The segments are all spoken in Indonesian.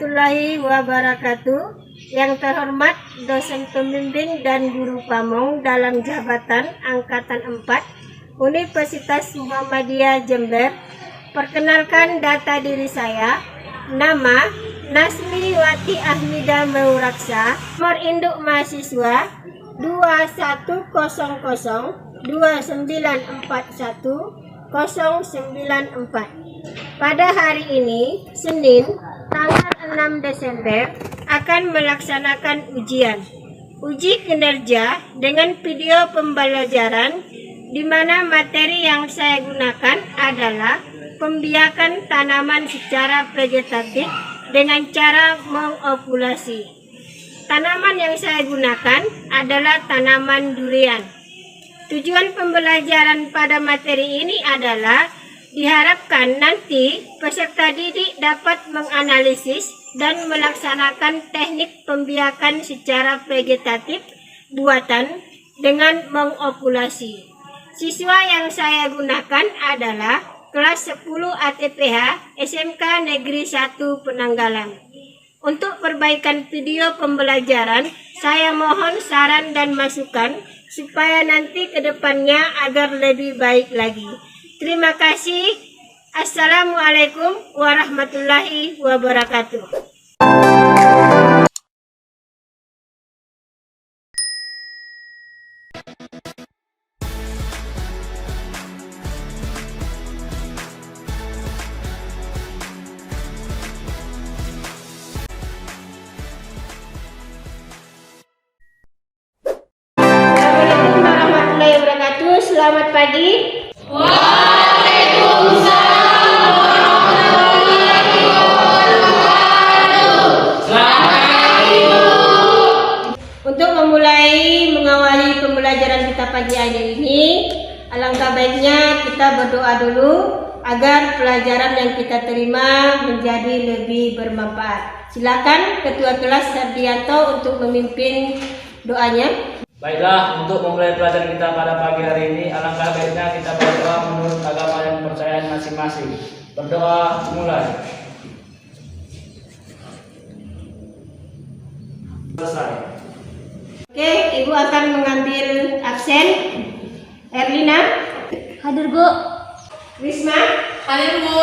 warahmatullahi wabarakatuh. Yang terhormat dosen pembimbing dan guru pamong dalam jabatan Angkatan 4 Universitas Muhammadiyah Jember. Perkenalkan data diri saya. Nama Nasmi Wati Ahmida Meuraksa. Nomor induk mahasiswa 21012941 Pada hari ini, Senin, tanggal 6 Desember, akan melaksanakan ujian. Uji kinerja dengan video pembelajaran, di mana materi yang saya gunakan adalah pembiakan tanaman secara vegetatif dengan cara mengopulasi. Tanaman yang saya gunakan adalah tanaman durian. Tujuan pembelajaran pada materi ini adalah diharapkan nanti peserta didik dapat menganalisis dan melaksanakan teknik pembiakan secara vegetatif buatan dengan mengopulasi. Siswa yang saya gunakan adalah kelas 10 ATPH SMK Negeri 1 Penanggalan. Untuk perbaikan video pembelajaran, saya mohon saran dan masukan supaya nanti ke depannya agar lebih baik lagi. Terima kasih. Assalamualaikum warahmatullahi wabarakatuh. Assalamualaikum warahmatullahi wabarakatuh. Selamat pagi. Untuk memulai mengawali pembelajaran kita pagi hari ini, alangkah baiknya kita berdoa dulu agar pelajaran yang kita terima menjadi lebih bermanfaat. Silakan Ketua Kelas Sardianto untuk memimpin doanya. Baiklah, untuk memulai pelajaran kita pada pagi hari ini, alangkah baiknya kita berdoa menurut agama dan kepercayaan masing-masing. Berdoa mulai. Selesai. Oke, Ibu akan mengambil absen. Erlina, Hadir, Bu. Risma, Hadir, Bu.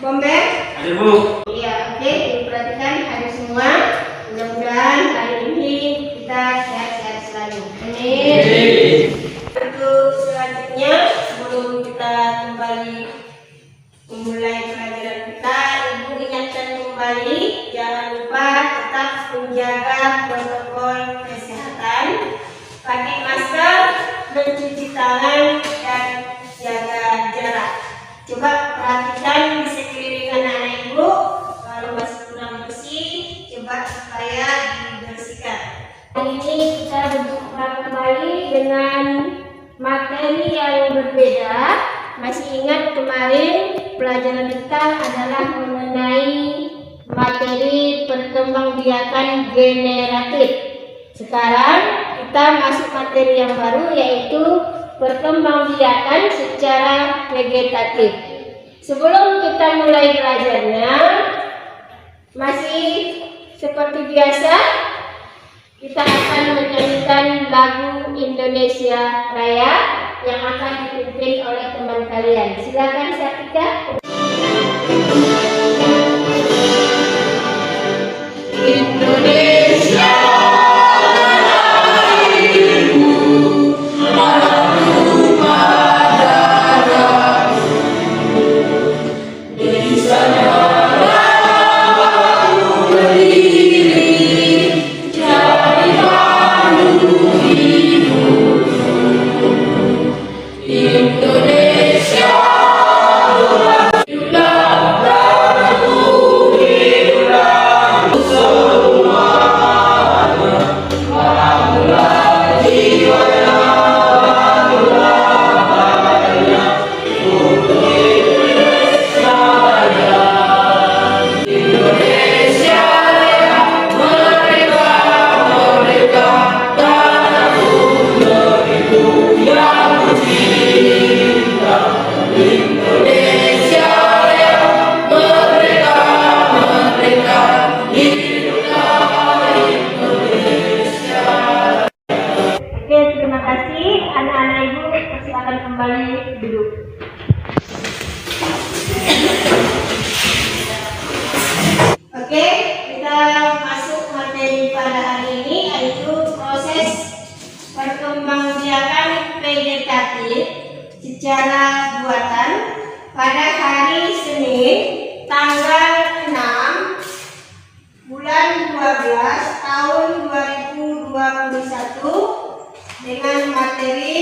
Bomber. Hadir, Bu. Iya, oke, Ibu perhatikan hadir semua. Mudah-mudahan hari ini kita sehat-sehat selalu. Amin. Untuk selanjutnya, sebelum kita kembali memulai pelajaran kita, Ibu ingatkan kembali, jangan lupa tetap menjaga protokol kesehatan, pakai masker, mencuci tangan, dan jaga jarak. Coba perhatikan di sekeliling anak-anak Ibu, kalau masih kurang bersih, coba supaya dibersihkan. Hari ini kita berjumpa kembali dengan materi yang berbeda. Masih ingat kemarin pelajaran kita adalah mengenai materi perkembangbiakan generatif. Sekarang kita masuk materi yang baru, yaitu perkembangbiakan secara vegetatif. Sebelum kita mulai belajarnya, masih seperti biasa kita akan menyanyikan lagu Indonesia Raya yang akan dipimpin oleh teman kalian. Silakan Satika. Indonesia Indonesia pada hari ini yaitu proses perkembangbiakan vegetatif secara buatan pada hari Senin tanggal 6 bulan 12 tahun 2021 dengan materi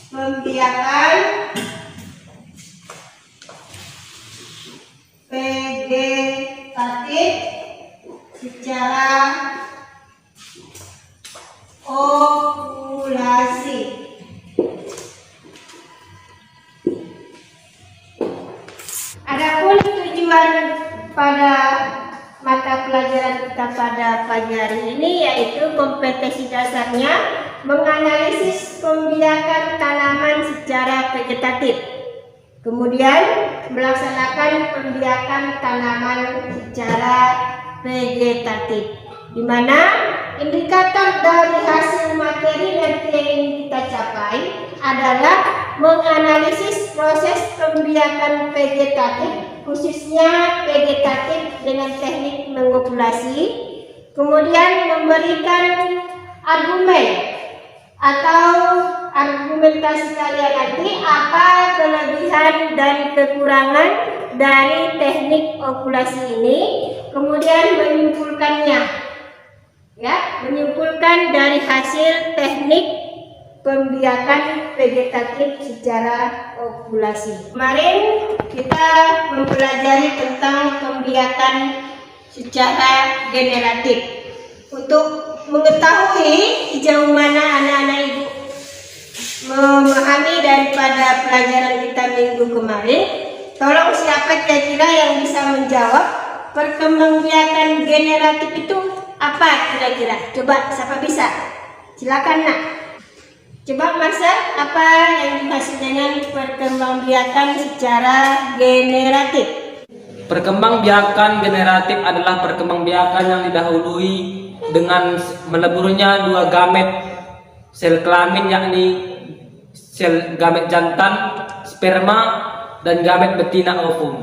pembiakan vegetatif secara ovulasi. Adapun tujuan pada mata pelajaran kita pada pagi hari ini yaitu kompetensi dasarnya menganalisis pembiakan tanaman secara vegetatif. Kemudian melaksanakan pembiakan tanaman secara vegetatif, di mana indikator dari hasil materi nanti yang ingin kita capai adalah menganalisis proses pembiakan vegetatif, khususnya vegetatif dengan teknik mengopulasi, kemudian memberikan argumen atau argumentasi kalian nanti apa kelebihan dan kekurangan dari teknik ovulasi ini, kemudian menyimpulkannya, ya, menyimpulkan dari hasil teknik pembiakan vegetatif secara ovulasi. Kemarin kita mempelajari tentang pembiakan secara generatif. Untuk mengetahui sejauh mana anak-anak ibu memahami daripada pelajaran kita minggu kemarin, tolong siapa kira-kira yang bisa menjawab perkembangbiakan generatif itu apa kira-kira? Coba siapa bisa? Silakan nak. Coba Marcel, apa yang dimaksud dengan perkembangbiakan secara generatif? Perkembangbiakan generatif adalah perkembangbiakan yang didahului dengan meleburnya dua gamet sel kelamin, yakni sel gamet jantan sperma dan gamet betina ovum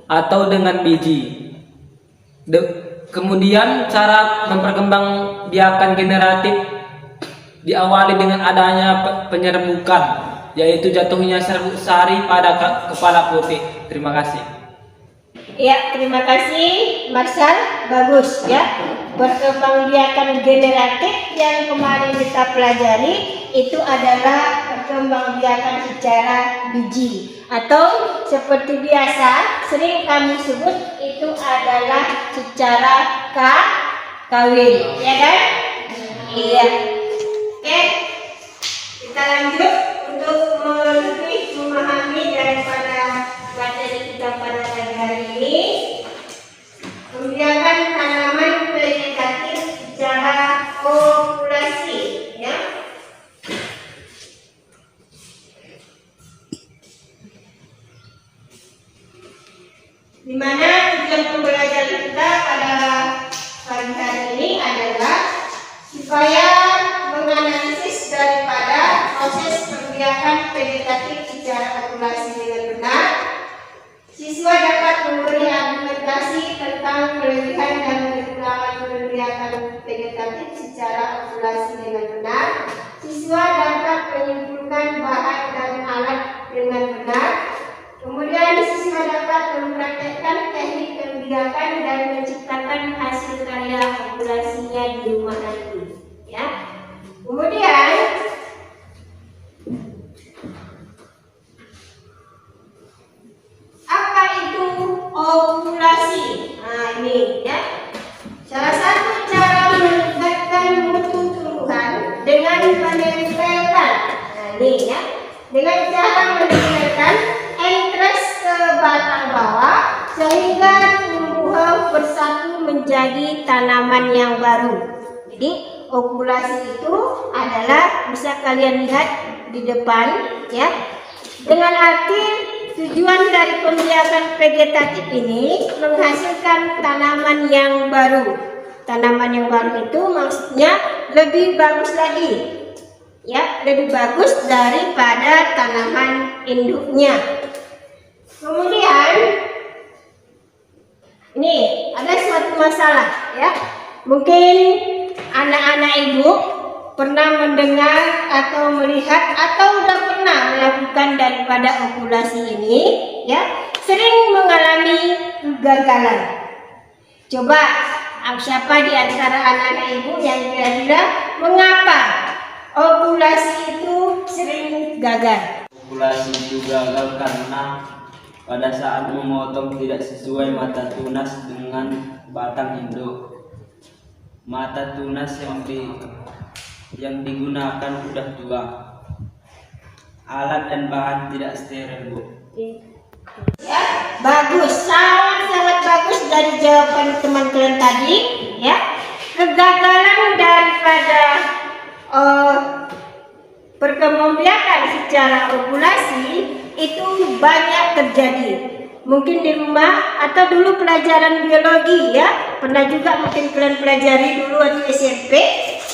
atau dengan biji. Kemudian cara memperkembangbiakan generatif diawali dengan adanya penyerbukan, yaitu jatuhnya serbuk sari pada kepala putih. Terima kasih. Ya, terima kasih Marcel, bagus ya. Perkembangbiakan generatif yang kemarin kita pelajari itu adalah perkembangbiakan secara biji, atau seperti biasa sering kami sebut itu adalah secara kawin, ya kan? Iya. Oke, kita lanjut untuk lebih memahami daripada materi kita pada pagi hari ini. Pembiakan tanaman vegetatif secara ovulasi, ya. Di mana tujuan pembelajaran kita pada pagi hari ini adalah supaya menganalisis daripada proses pembiakan vegetatif secara ovulasi dengan benar. Siswa dapat memberi argumentasi tentang kelebihan dan kekurangan pembiakan vegetatif secara ovulasi dengan benar. Siswa dapat menyimpulkan bahan dan alat dengan benar. Kemudian siswa dapat mempraktekkan teknik pembiakan dan menciptakan hasil karya ovulasinya di rumah nanti, ya. Kemudian apa itu ovulasi? Nah, ini ya. Salah satu cara meningkatkan mutu tumbuhan dengan menempelkan. Nah, ini ya. Dengan cara menempelkan entres ke batang bawah sehingga tumbuhan bersatu menjadi tanaman yang baru. Jadi ovulasi itu adalah, bisa kalian lihat di depan ya, dengan arti tujuan dari pembiakan vegetatif ini menghasilkan tanaman yang baru. Tanaman yang baru itu maksudnya lebih bagus lagi, ya, lebih bagus daripada tanaman induknya. Kemudian ini ada suatu masalah ya. Mungkin anak-anak ibu pernah mendengar atau melihat atau udah pernah melakukan daripada ovulasi ini, ya, sering mengalami kegagalan. Coba siapa di antara anak-anak ibu yang kira-kira mengapa ovulasi itu sering gagal? Ovulasi itu gagal karena pada saat memotong tidak sesuai mata tunas dengan batang induk. Mata tunas yang digunakan sudah tua. Alat dan bahan tidak steril, Bu. Ya, bagus, sangat bagus dari jawaban teman kalian tadi, ya. Kegagalan daripada perkembangbiakan secara ovulasi itu banyak terjadi. Mungkin di rumah atau dulu pelajaran biologi, ya, pernah juga mungkin kalian pelajari dulu waktu SMP,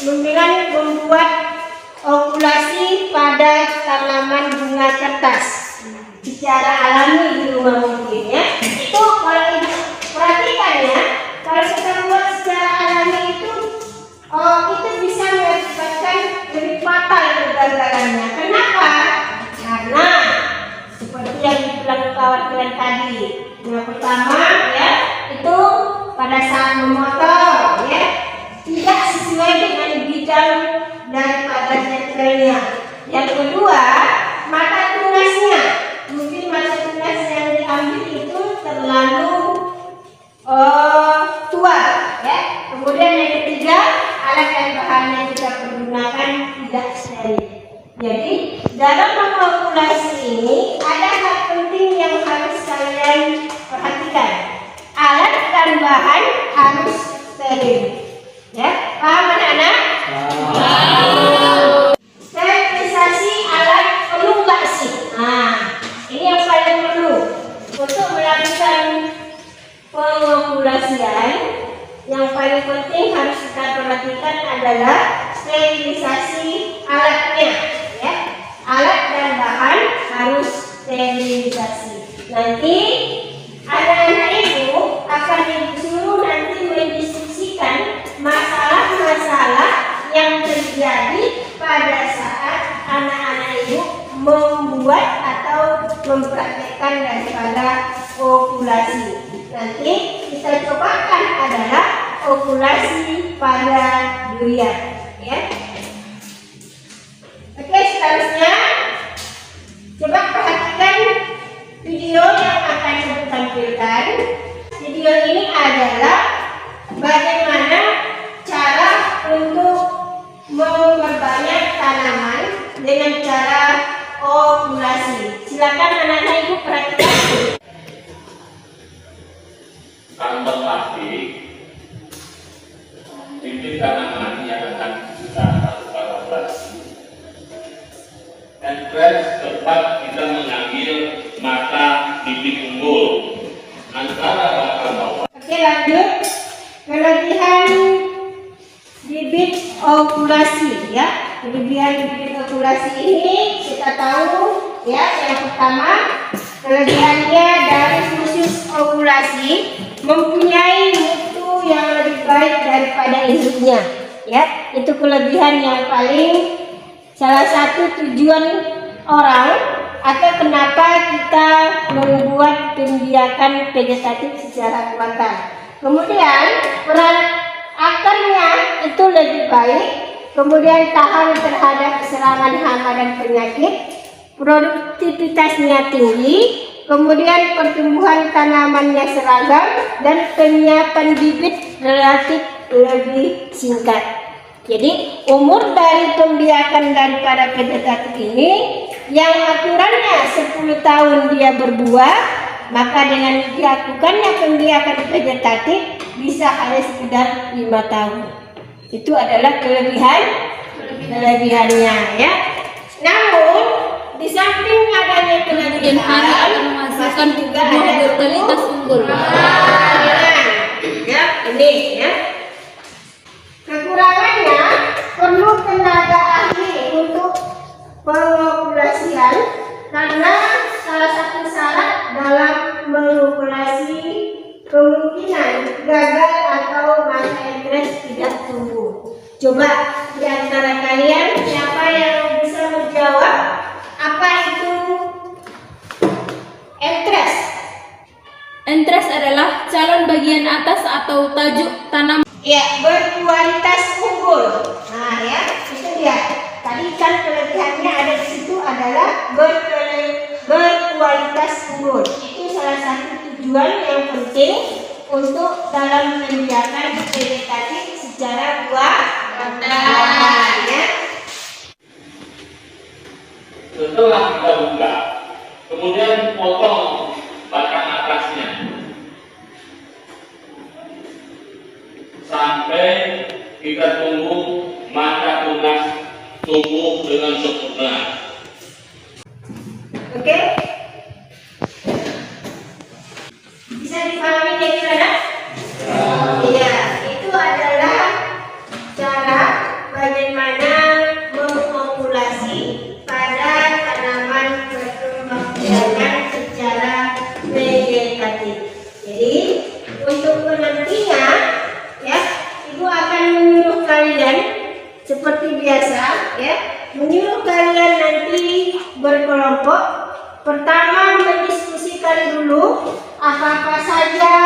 dengan membuat ovulasi pada tanaman bunga kertas secara alami di rumah mungkin, ya. Itu kalau ibu perhatikan, ya, kalau kita buat secara alami itu bisa mengakibatkan lebih fatal kegagalannya. Kenapa? Karena seperti yang dibilang kawan kalian tadi, yang pertama, ya, itu pada saat memotong, ya, tidak sesuai dengan bidang daripada senternya. Yang kedua, mata tunasnya, mungkin mata tunas yang diambil itu terlalu tua, ya. Kemudian yang ketiga, alat dan bahan yang kita pergunakan tidak steril. Jadi dalam mengokulasi ini ada hal penting yang harus kalian perhatikan. Alat dan bahan harus steril. Ya, paham anak-anak? Sterilisasi alat perlu nggak sih? Nah, ini yang paling perlu untuk melakukan pengokulasian. Yang paling penting harus kita perhatikan adalah sterilisasi alatnya, ya. Alat dan bahan harus sterilisasi. Nanti anak-anak ibu akan disuruh nanti mendiskusikan masalah-masalah yang terjadi pada saat anak-anak ibu membuat atau mempraktekkan daripada ovulasi. Nanti kita cobakan adalah ovulasi pada durian, ya. Oke, seterusnya coba perhatikan video yang akan saya tampilkan. Video ini adalah bagaimana cara untuk memperbanyak tanaman dengan cara ovulasi. Silakan anak-anak ibu perhatikan. Kantor plastik, bibit tanaman yang akan kita lakukan operasi. Dan tempat kita mengambil mata bibit unggul antara batang bawah. Oke, lanjut. Kelebihan bibit ovulasi, ya. Kelebihan bibit ovulasi ini kita tahu, ya. Yang pertama, kelebihannya dari khusus ovulasi mempunyai mutu yang lebih baik daripada induknya, ya. Itu kelebihan yang paling salah satu tujuan orang atau kenapa kita membuat pembiakan vegetatif secara frontal. Kemudian peran akarnya itu lebih baik, kemudian tahan terhadap serangan hama dan penyakit, produktivitasnya tinggi, kemudian pertumbuhan tanamannya seragam, dan penyiapan bibit relatif lebih singkat. Jadi umur dari pembiakan daripada vegetatif ini yang aturannya 10 tahun dia berbuah, maka dengan dilakukannya pembiakan vegetatif bisa hanya sekedar 5 tahun. Itu adalah kelebihannya, ya. Namun di samping adanya kelebihan akan menghasilkan juga ada mortalitas unggul. Ya, ini, ya. Kekurangannya perlu tenaga ahli untuk pengopulasian karena salah satu syarat dalam mengopulasi kemungkinan gagal atau masa Coba di antara kalian siapa yang bisa menjawab apa itu entres? Entres adalah calon bagian atas atau tajuk tanaman. Ya, berkualitas unggul. Nah ya, itu dia. Tadi kan kelebihannya ada di situ adalah berkualitas unggul. Itu salah satu tujuan yang penting untuk dalam membiarkan vegetatif secara buah ya. Setelah kita buka, kemudian potong batang atasnya sampai kita tunggu mata tunas tumbuh dengan sempurna. Oke? Bisa dipahami kira-kira? Iya, itu adalah cara bagaimana memopulasi pada tanaman berkembangbiakan secara vegetatif. Jadi untuk penantinya, ya, ibu akan menyuruh kalian seperti biasa, ya, menyuruh kalian nanti berkelompok. Pertama mendiskusikan dulu apa-apa saja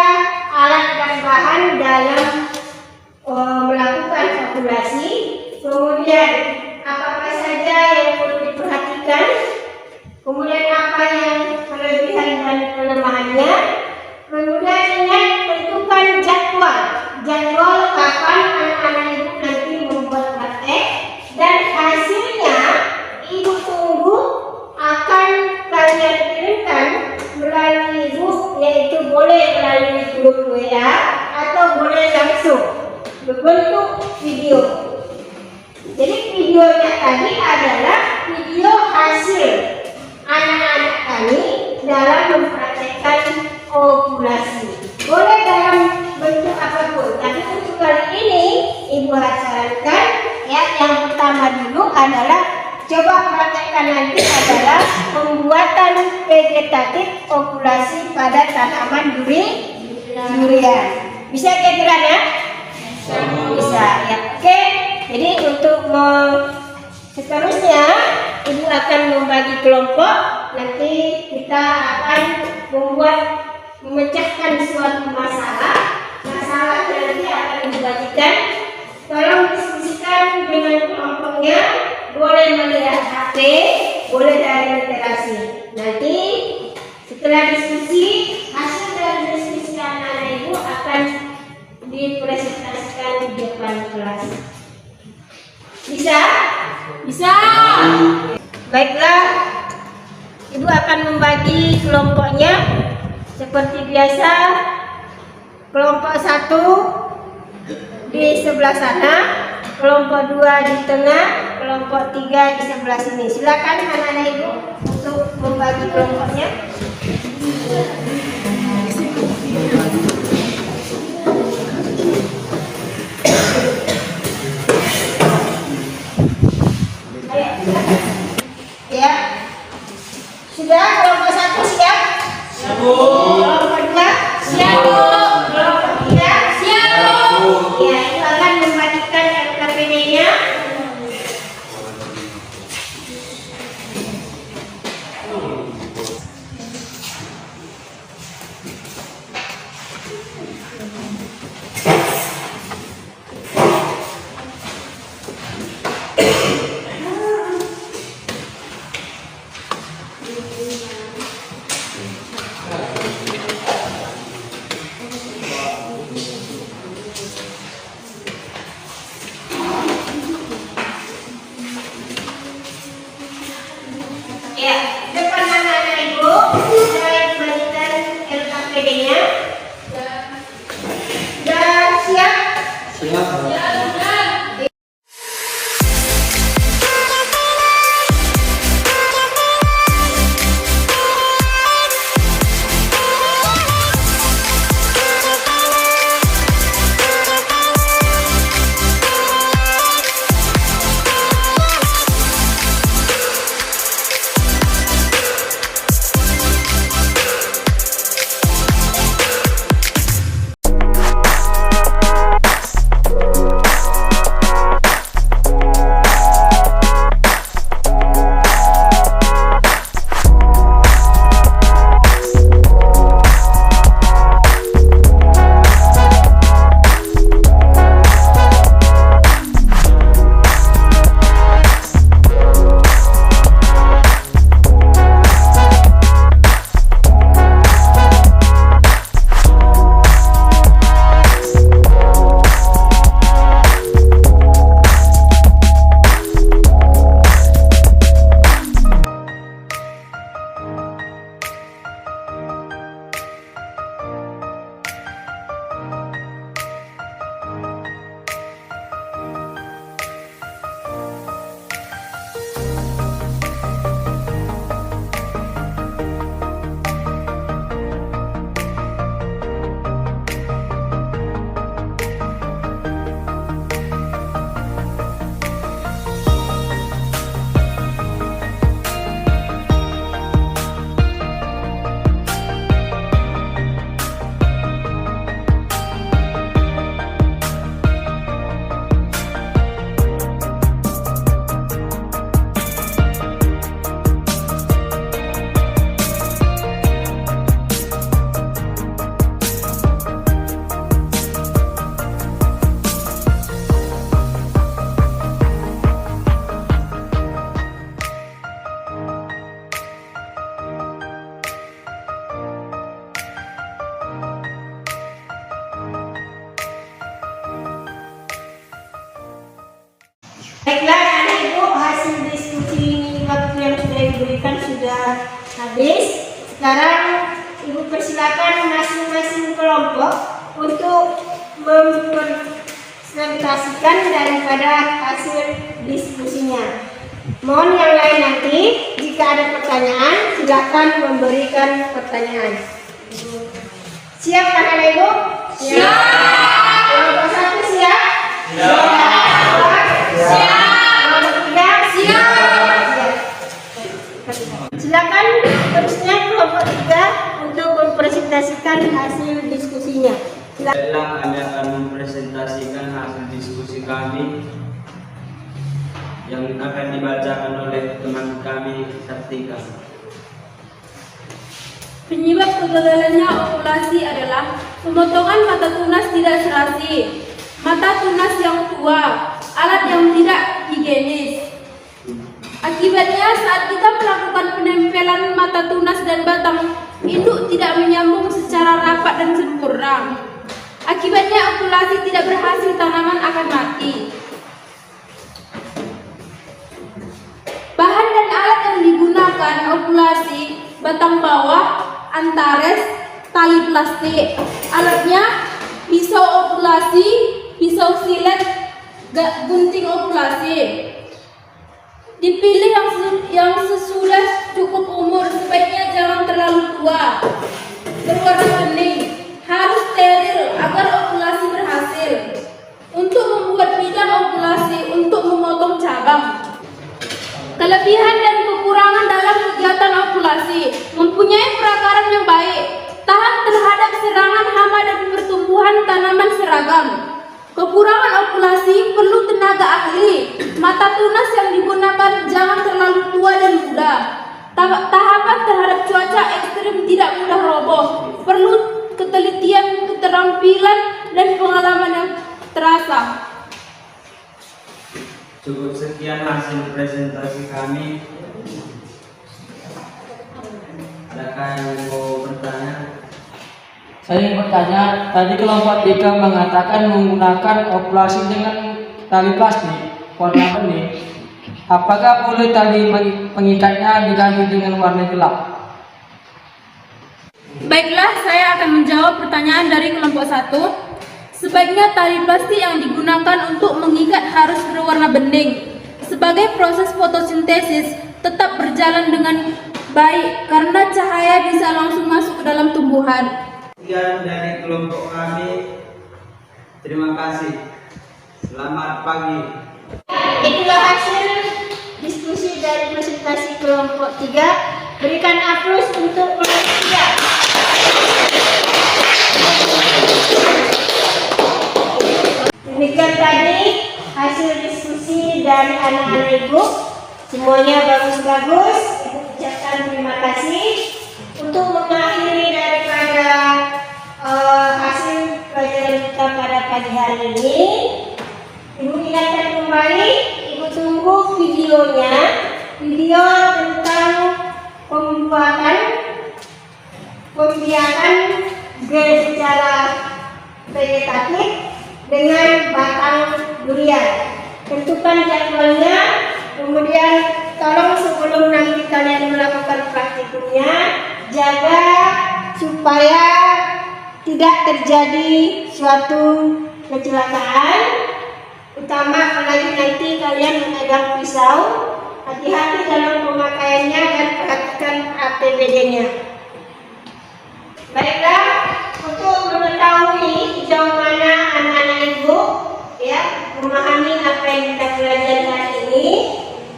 alat dan bahan dalam melakukan populasi. Kemudian apa-apa saja yang perlu diperhatikan. Kemudian apa yang kelebihan dan kelemahannya. Kemudian ingat tentukan jadwal kapan anak-anak ibu nanti membuat praktek, dan hasilnya ibu tunggu akan kalian kirimkan melalui ibu, yaitu boleh melalui grup WA atau boleh langsung berbentuk video. Jadi videonya tadi adalah video hasil anak-anak kami dalam mempraktekkan ovulasi. Boleh dalam bentuk apapun, tapi untuk kali ini ibu sarankan ya, yang pertama dulu adalah coba praktekkan nanti adalah pembuatan vegetatif ovulasi pada tanaman durian. Bisa kira-kira ya? Bisa ya. Oke. Jadi untuk seterusnya ibu akan membagi kelompok. Nanti kita akan memecahkan suatu masalah nanti akan dibagikan. Tolong diskusikan dengan kelompoknya. Boleh melihat HP, boleh dari literasi. Nanti setelah diskusi, hasil dari diskusi anak-anak ibu akan dipresentasikan di depan kelas. Bisa? Bisa. Baiklah, ibu akan membagi kelompoknya seperti biasa. Kelompok 1 di sebelah sana, kelompok 2 di tengah, kelompok 3 di sebelah sini. Silakan anak-anak ibu untuk membagi kelompoknya. Ya, sudah kelompok 1 siap? Siap, Bu. Kelompok 2 siap, Bu. Kelompok 3 siap, Bu. Ya, itu akan membagikan LKPD-nya. Ya, depan anak-anak ibu, saya bagikan LKPD-nya. Sudah siap? diberikan sudah habis. Sekarang Ibu persilakan masing-masing kelompok untuk mempresentasikan daripada hasil diskusinya. Mohon yang lain nanti jika ada pertanyaan silakan memberikan pertanyaan. Siap anak-anak Ibu? Siap. Kelompok 1 siap? Siap. Kelompok 3 siap? Silakan terusnya kelompok 3 untuk mempresentasikan hasil diskusinya. Baiklah, kami akan mempresentasikan hasil diskusi kami yang akan dibacakan oleh teman kami Sartika. Penyebab kegagalannya ovulasi adalah pemotongan mata tunas tidak serasi, mata tunas yang tua, alat yang tidak higienis. Akibatnya saat kita melakukan penempelan mata tunas dan batang induk tidak menyambung secara rapat dan sempurna. Akibatnya ovulasi tidak berhasil, tanaman akan mati. Bahan dan alat yang digunakan ovulasi: batang bawah, antares, tali plastik. Alatnya pisau ovulasi, pisau silet, gunting ovulasi. Dipilih yang sesudah cukup umur, sebaiknya jangan terlalu tua, berwarna bening, harus steril agar ovulasi berhasil. Untuk membuat bidang ovulasi untuk memotong cabang. Kelebihan dan kekurangan dalam kegiatan ovulasi: mempunyai perakaran yang baik, tahan terhadap serangan hama dan pertumbuhan tanaman seragam. Kekurangan ovulasi perlu tenaga ahli. Mata tunas yang digunakan jangan terlalu tua dan muda. Tahapan terhadap cuaca ekstrim tidak mudah roboh. Perlu ketelitian, keterampilan, dan pengalaman yang terasa. Cukup sekian hasil presentasi kami. Adakah yang mau bertanya? Saya ingin bertanya, tadi kelompok 3 mengatakan menggunakan ovulasi dengan tali plastik warna bening. Apakah boleh tali pengikatnya diganti dengan warna gelap? Baiklah, saya akan menjawab pertanyaan dari kelompok 1. Sebaiknya tali plastik yang digunakan untuk mengikat harus berwarna bening. Sebagai proses fotosintesis tetap berjalan dengan baik karena cahaya bisa langsung masuk ke dalam tumbuhan. Sekian dari kelompok kami. Terima kasih. Selamat pagi. Itulah hasil diskusi dari presentasi kelompok 3. Berikan aplaus untuk kelompok 3. Demikian tadi hasil diskusi dari anak-anak Ibu. Semuanya bagus-bagus. Ibu ucapkan terima kasih. Untuk mengakhiri daripada hasil pelajaran kita pada pagi hari ini, Ibu ingatkan kembali, Ibu tunggu videonya, video tentang pembiakan gejala vegetatif dengan batang durian. Tentukan jadwalnya, kemudian tolong sebelum nanti kalian melakukan praktikumnya, jaga supaya tidak terjadi suatu kecelakaan, utama apalagi nanti kalian memegang pisau. Hati-hati dalam pemakaiannya dan perhatikan APBD-nya. Baiklah, untuk mengetahui sejauh mana anak-anak Ibu ya memahami apa yang kita pelajari hari ini,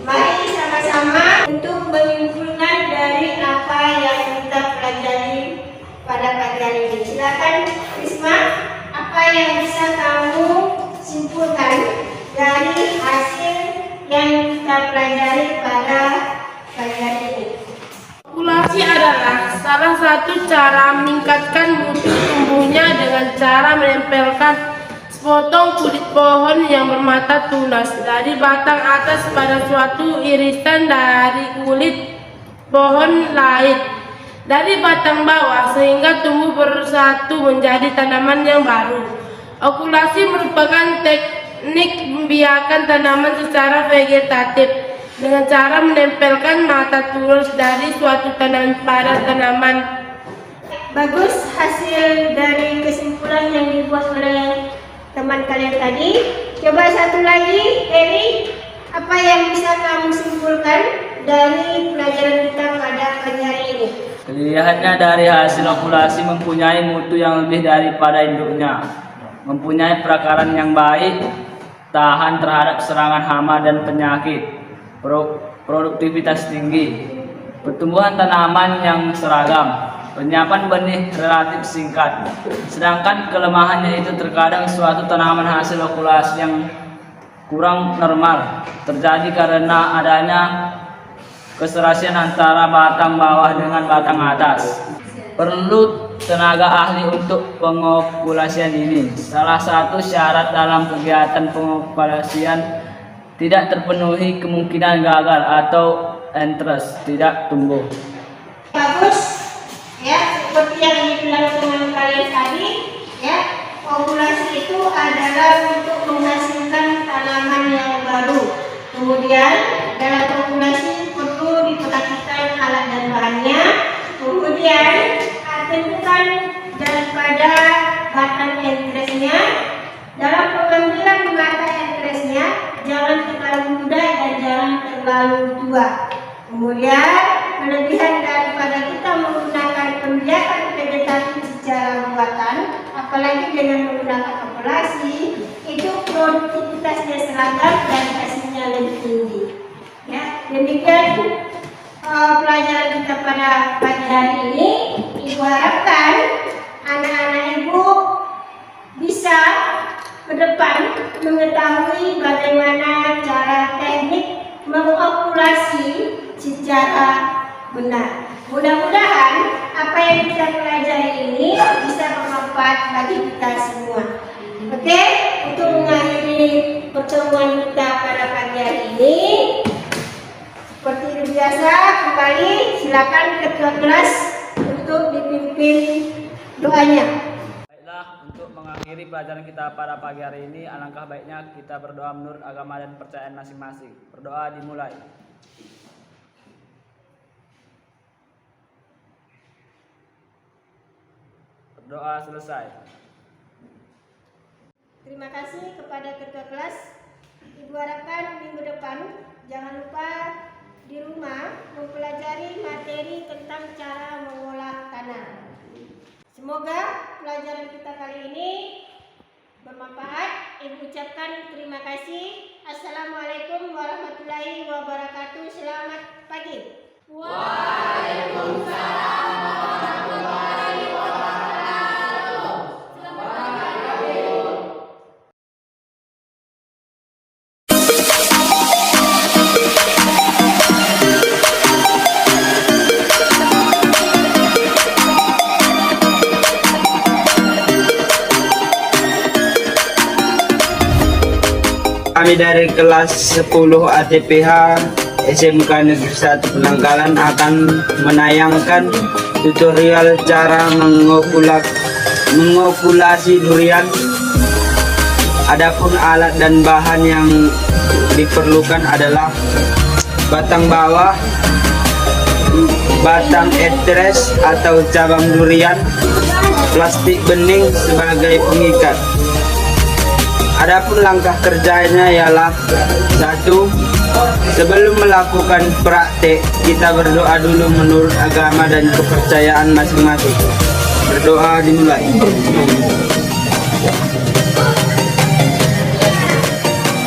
mari sama-sama untuk menyimpulkan dari apa yang kita pelajari pada pagi hari ini. Silakan Risma, apa yang bisa kamu simpulkan dari hasil yang kita pelajari pada pagi hari ini? Ovulasi adalah salah satu cara meningkatkan mutu tumbuhnya dengan cara menempelkan sepotong kulit pohon yang bermata tunas dari batang atas pada suatu irisan dari kulit pohon lain dari batang bawah sehingga tumbuh bersatu menjadi tanaman yang baru. Ovulasi merupakan teknik membiarkan tanaman secara vegetatif dengan cara menempelkan mata tunas dari suatu tanaman pada tanaman. Bagus hasil dari kesimpulan yang dibuat oleh teman kalian tadi. Coba satu lagi, Eri, apa yang bisa kamu simpulkan dari pelajaran kita pada pagi hari ini? Kelihatannya dari hasil okulasi mempunyai mutu yang lebih daripada induknya, mempunyai perakaran yang baik, tahan terhadap serangan hama dan penyakit, produktivitas tinggi, pertumbuhan tanaman yang seragam, penyiapan benih relatif singkat. Sedangkan kelemahannya itu terkadang suatu tanaman hasil okulasi yang kurang normal terjadi karena adanya keserasian antara batang bawah dengan batang atas. Perlu tenaga ahli untuk pengokulasian ini. Salah satu syarat dalam kegiatan pengokulasian tidak terpenuhi kemungkinan gagal atau entres tidak tumbuh. Bagus, ya, seperti yang dibilang teman kalian tadi, ya, ovulasi itu adalah untuk menghasilkan tanaman yang baru. Kemudian dalam ovulasi perlu diperhatikan alat dan bahannya. Kemudian tentukan daripada batang entresnya. Dalam pengambilan mata entresnya, jangan terlalu muda dan jangan terlalu tua. Kemudian kelebihan daripada kita menggunakan pembiakan vegetatif secara buatan, apalagi dengan menggunakan ovulasi, itu produktivitasnya seragam dan hasilnya lebih tinggi. Ya, demikian pelajaran kita pada pagi hari ini. Ibu harapkan anak-anak ibu bisa ke depan mengetahui bagaimana cara teknik mengokulasi secara benar. Mudah-mudahan apa yang kita pelajari ini bisa bermanfaat bagi kita semua. Oke, untuk mengakhiri pertemuan kita pada pagi hari ini, seperti biasa, kembali silakan ketua kelas untuk dipimpin doanya. Baiklah, untuk mengakhiri pelajaran kita pada pagi hari ini, alangkah baiknya kita berdoa menurut agama dan kepercayaan masing-masing. Berdoa dimulai. Berdoa selesai. Terima kasih kepada ketua kelas. Ibu harapkan minggu depan jangan lupa di rumah mempelajari materi tentang cara mengolah tanah. Semoga pelajaran kita kali ini bermanfaat. Ibu ucapkan terima kasih. Assalamualaikum warahmatullahi wabarakatuh. Selamat pagi. Waalaikumsalam warahmatullahi wabarakatuh. Selamat pagi. Kami dari kelas 10 ATPH SMK Negeri 1 Penanggalan akan menayangkan tutorial cara mengokulasi durian. Adapun alat dan bahan yang diperlukan adalah batang bawah, batang entres atau cabang durian, plastik bening sebagai pengikat. Adapun langkah kerjanya ialah 1. Sebelum melakukan praktek, kita berdoa dulu menurut agama dan kepercayaan masing-masing. Berdoa dimulai.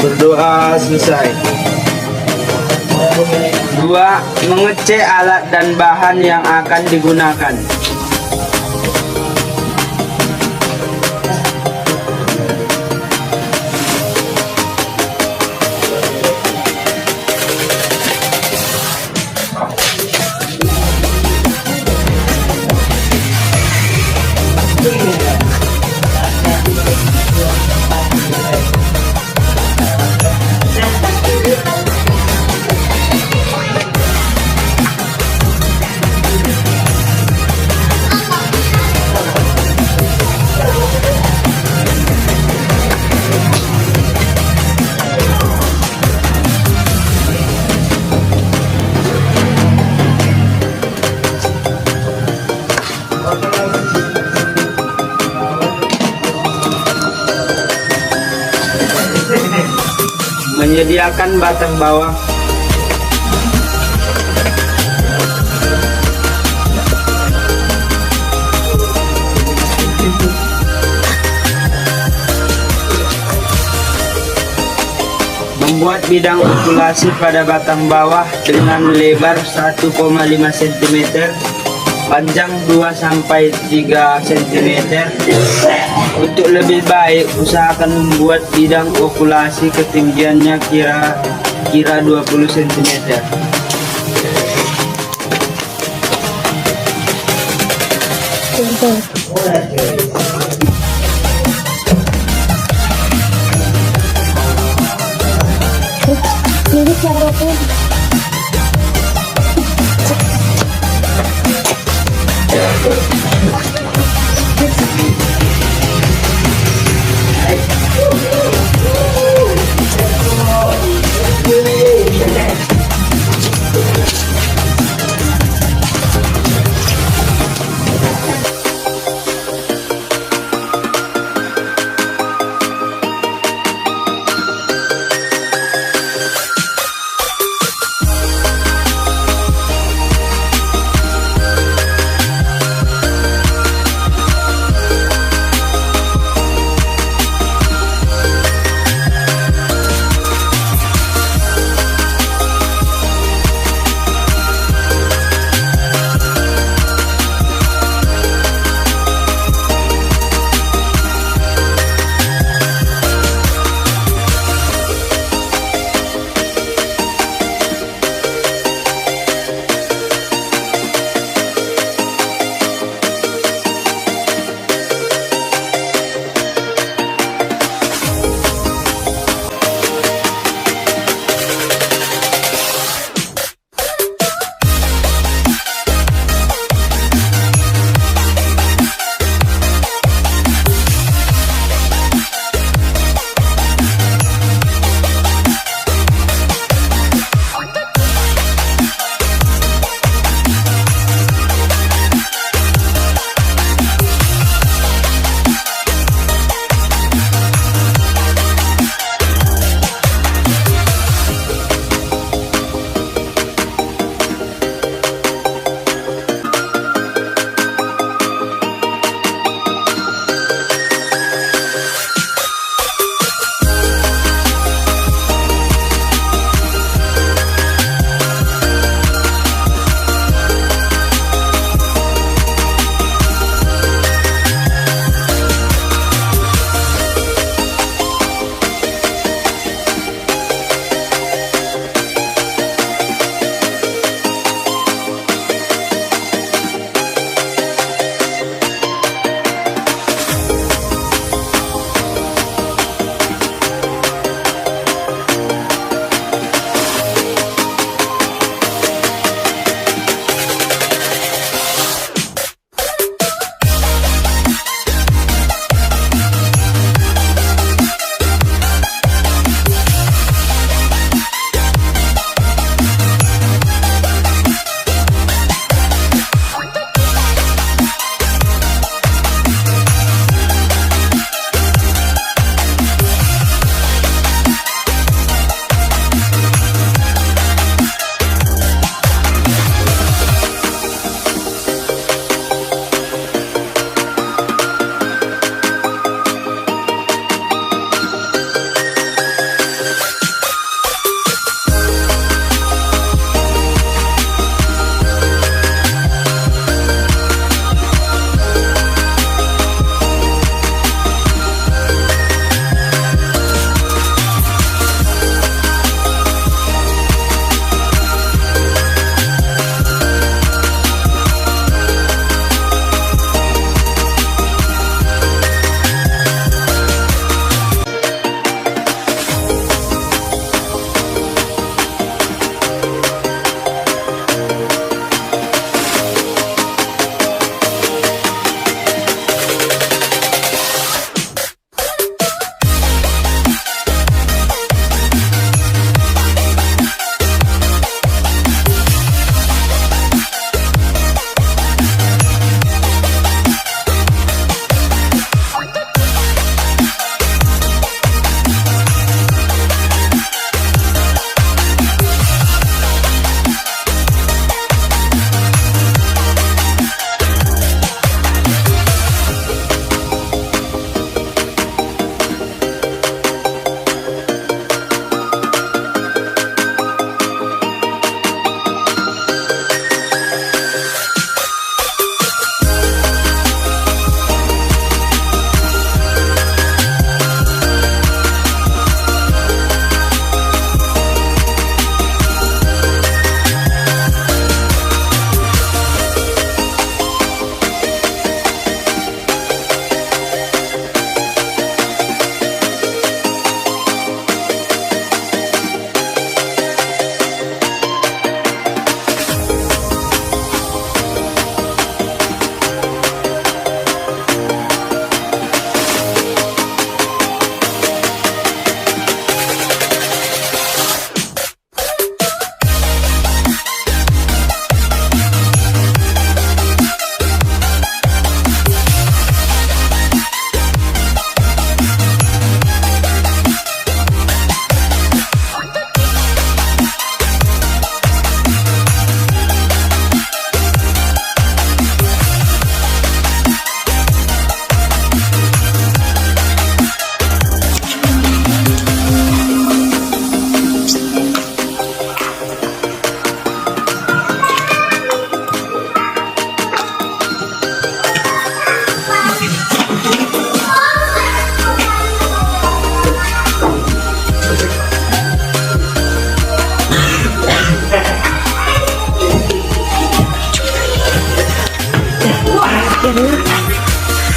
Berdoa selesai. 2. Mengecek alat dan bahan yang akan digunakan. menyediakan batang bawah membuat bidang okulasi pada batang bawah dengan lebar 1,5 cm, panjang 2-3 cm. Untuk lebih baik, usahakan membuat bidang okulasi ketinggiannya kira 20 cm.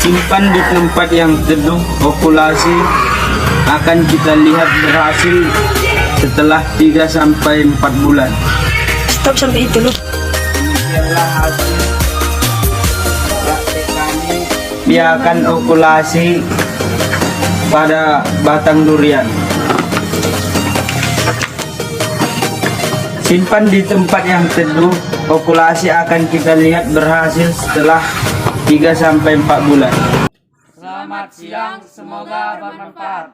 Simpan di tempat yang teduh. Okulasi akan kita lihat berhasil setelah 3 sampai 4 bulan. Stop sampai itu loh. Demikianlah hasil praktek kami biarkan okulasi pada batang durian. Simpan di tempat yang teduh. Okulasi akan kita lihat berhasil setelah 3 sampai 4 bulan. Selamat siang, semoga bermanfaat.